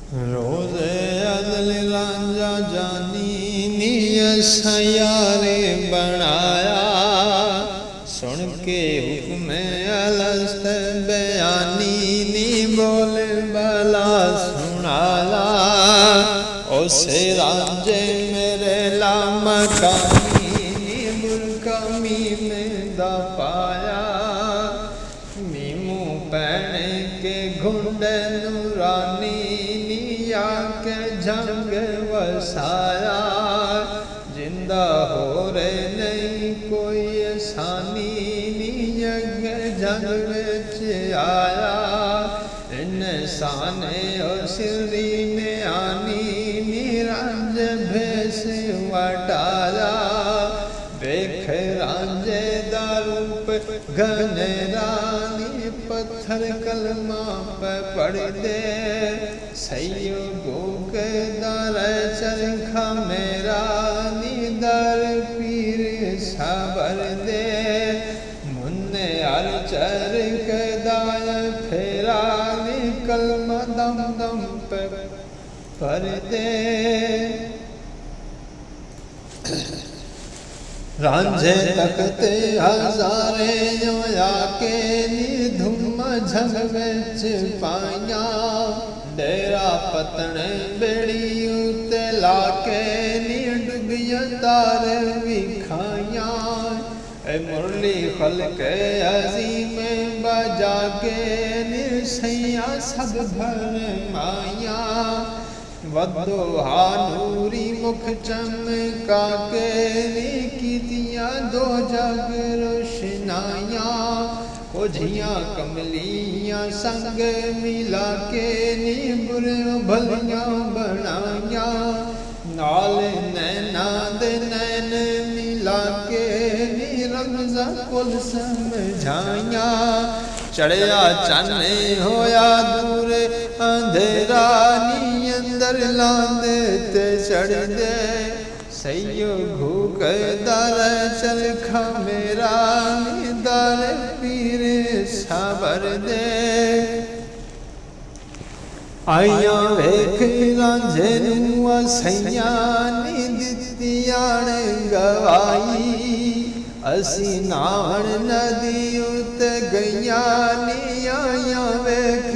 रोज़े अदल रांझा जानी नी सयारे बनाया। सुन के हुक्म अलस्त बयानी नी बोल बला सुनाया। उसे रांझे मेरे लामकानी नी बुरकमी में दा पाया। मीमू पहने के घुंड नूरानी के जंग वसाया। जिंदा हो रे नहीं कोई आसानी यज्ञ जंग विच आया। इंसान सिरी ने आनी रांझ भेस वटाया। वेख रांझे दा रूप घनेरानी पत्थर कलमा पे पढ़ दे। सैयो गोक दर चरखा मेरा नीदर पीर साबर दे। मुन्ने हर चरख दाय फेरा कलमा दम दम पे पर दे। रांझे तकते हजारे जोया के नी धुम झंग विच पाइया। डेरा पतने बेड़ी उते लाके नी डुबिया तार विखाइया। मुरली खलके अजीम बजा के नी सैया सब भर माया। वदो नूरी मुख चमका के नी कीतिया दो जग रोशनाइया। कोझियाँ कमलियाँ संग मिला के नी बुरे भलियाँ बनाया। नाल नैना दे नैन मिला के नी रमजा कुल समझाया। चढ़िया चन्ने होया दूर अंधेरा नी अंदर लांदे ते चढ़ दे। सैयो घूक दर चरखा मेरा नी दर पीर साबर दे। आइया वेख रांझे नू सैया नी दित्ती आण गवाई। असी नाण नदी उते गैया नी आया वेख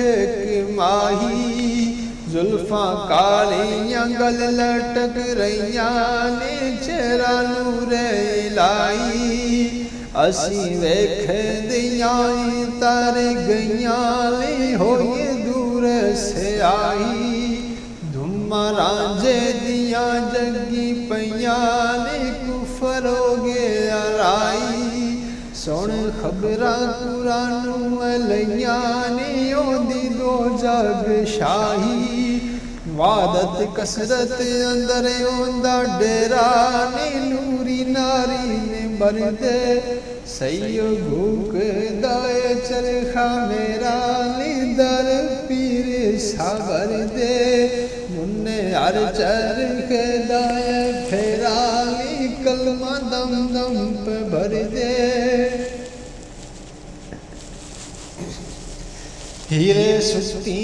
माही। जुल्फा कालियां गल लटक रहिया ने चेहरा नूरे लाई। असी वेख दिया तर गैया ले होए दूर से आई। धुम्मा रांझे दिया जगी पैया ने कुफर हो गया राई। सुन खबरा कुरानू लैया ने ओदी दो जग शाही। वादत कसरत अंदर ओंदा डेरा ने नूरी नारी ने बर दे। सैयो भूख दाए चरखा मेरा दर पीर साबर दे। मुन्ने हर चरख दाए फेरा कलमा दम दम पे भर दे। हीरे सुस्ती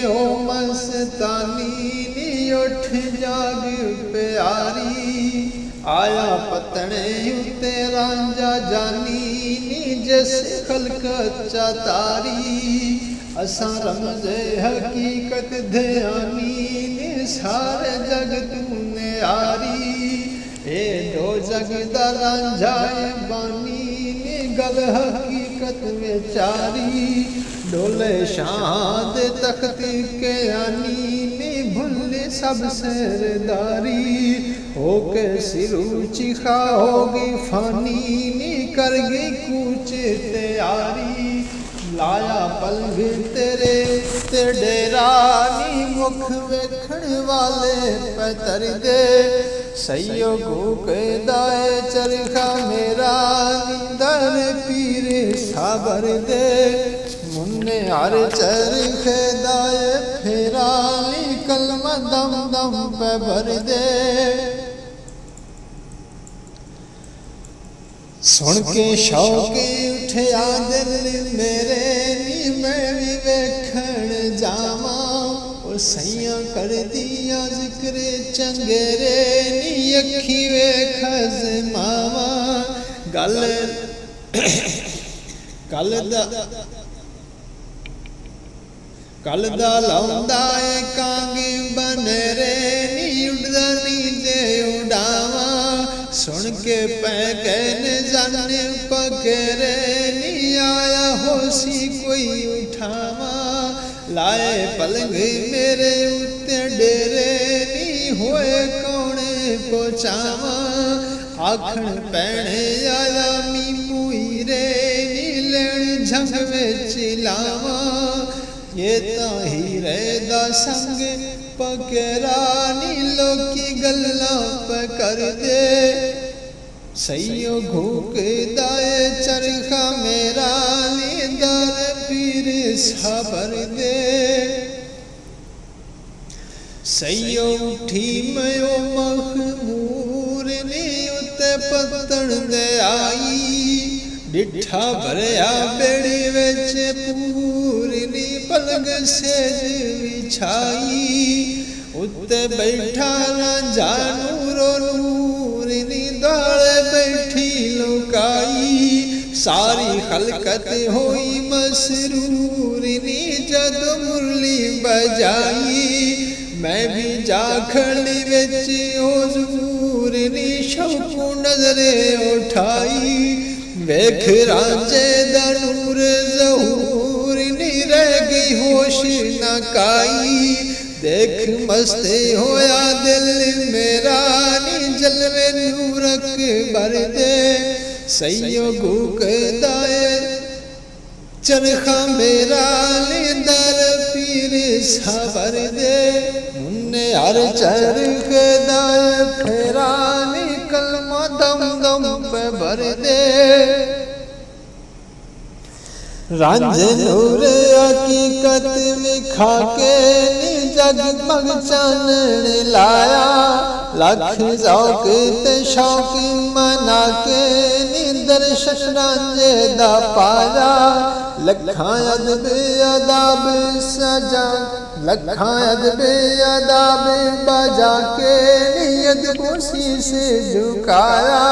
ओ मस्तानी नी उठ जाग प्यारी। आया पतने उते रांझा जानी नी जस खलक चातारी। असा रमज़े हकीकत ध्यानी नी सारे जग तूने आरी। ए दो जग दा रांझा बानी नी गल हकीकत विचारी। डोले शाद तख्त के आनी नी भुल्ले सब सरदारी। होके सिरू चिखा होगी फानी नी कर गई कूच तैयारी। लाया पलंग तेरे ते डेरा नी मुख वेखण वाले पैतर दे। सैयो घूक दाए चरखा मेरा दर पीर साबर दे। मुन्ने हर चरख दाए फेरा कलमा दम दम पे भर दे। सुन के शौके उठया दिल मेरे नी मैं भी वेखण जावा। सैया कर दिया जिक्र चंगेरे नी अखी वेख मावा गल कल दा लाउंदा ए कांग बनेरे नी उड़दा नी जे उड़ावा सुन के पै कहने जाने पकरे नी आया होसी कोई उठावा लाए पलंग मेरे उत्ते डेरे नी होए कौने पहुँचावा आखण पैणे आया मी मुई रे नी लेण झंग विच लावा ये ताही दा संग पकड़ा नी लोकी गल्ला पकर दे सैयो घूक दाए चरखा मेरा नी दर पीर साबर दे सैयो उठी मयो मखमूर नी उते पतन दे आई डिठा भरया बेड़ी विच पूरनी पलंग सेज विछाई उत्ते बैठा ना जानूरो नूरनी दाल बैठी लुकाई सारी खलकत होई मसरूरनी जद मुरली बजाई मैं भी जाखड़ी विच हुजूरनी शौकू नजरे उठाई वेख रांझे दा नूर ज़हूर नी रह गई होश न काई देख मस्ते होया दिल मेरा नी जलवे नूरक भर दे सैयो गूक दाए चरखा मेरा नी दर पीर साबर दे मुन्ने हर चरख दाए फेरा नी कलमा दम दम पे भर दे रांझे नूर हकीकत विखा के नी जगमग चानन लाया लख शौक ते शौक मना के नी दर्शन रांझे दा पाया लखां अदब अदाब सजा लखां अदब अदाब बजा के नी अदब शीश झुकाया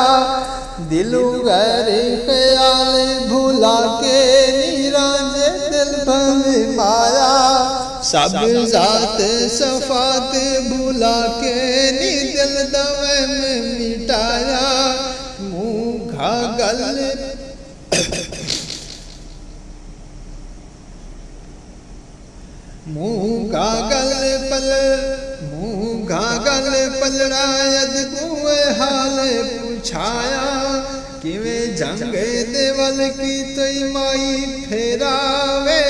दिलू गैर ख्याल भुला के नी रांझे दिल भर माया सब जात सफात भुला के नी दिल दवे में मिटाया मुँह गल मुँह गागल पलड़ा यद कुए हाल पूछाया किवे जंग देवल की तोई माई फेरावे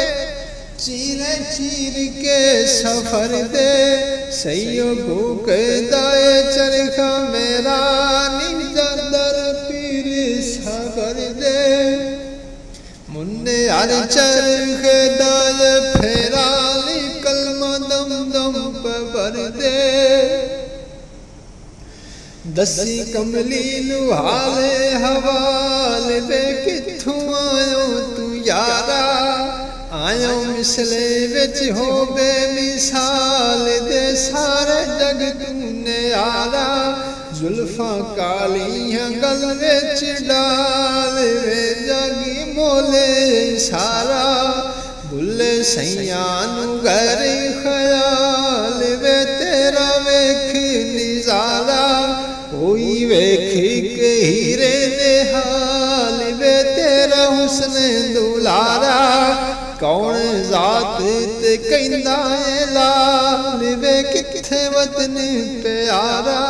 चीर चीर के सफर दे सैयो भूख दाए चरखा मेरा निजा दर पीर सफर दे मुन्ने हर चरख दाए फेरा कलमा दम दम पर दे दसी कमली लुहाले हवाल वे किथों आयो तू यारा आयो मिसले विच हो बेमिसाल दे सारे जग तूने आरा जुल्फा कालियां गल विच डाल वे जागी मोले सारा बुले सैया नू घर ख्याल वे तेरा वेख निजारा कोई वेख के हीरे ने हाल वे तेरा हुस्न दुलारा कौन जात ते कहंदा है लाल वे किथे वतन प्यारा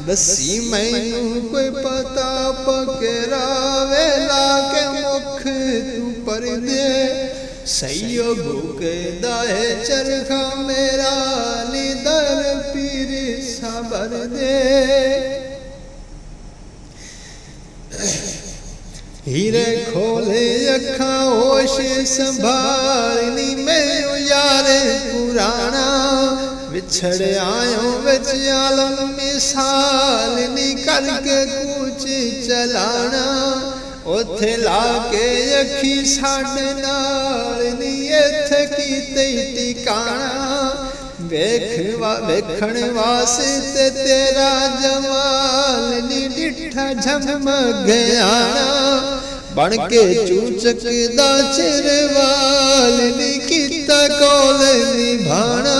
दसी मैनू कोई पता पकड़ा वेला के मुख तू पर दे सैयो भूख दाए चरखा मेरा निदर पीर साबर दे हीरे खोले अखा होश संभालनी मैं यार पुराना विछड़ आयो विच आलम मिसाल नी करके कूच चलाना ओथे लाके अखी साडे नाल नी इत्थे कीते टिकाना वेखण वास्ते तेरा जमाल नी डिठा झमगयाना बन के चूचक दा चिरवाल नी कीता कोल निभाना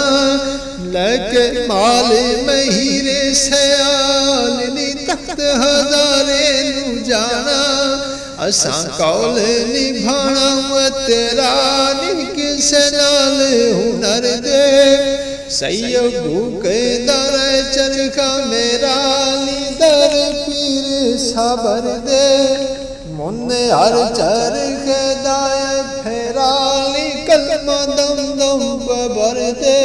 लके माल महीरे सयाल नी तख्त हजारे नू जाना असा कौल निभाना तेरा नी किसे नाल हुनर दे सैयबू के दर चरखा मेरा नी दर पीर साबर दे मुन्ने हर चरखे दाए फेराली कलमा दम दम बबर दे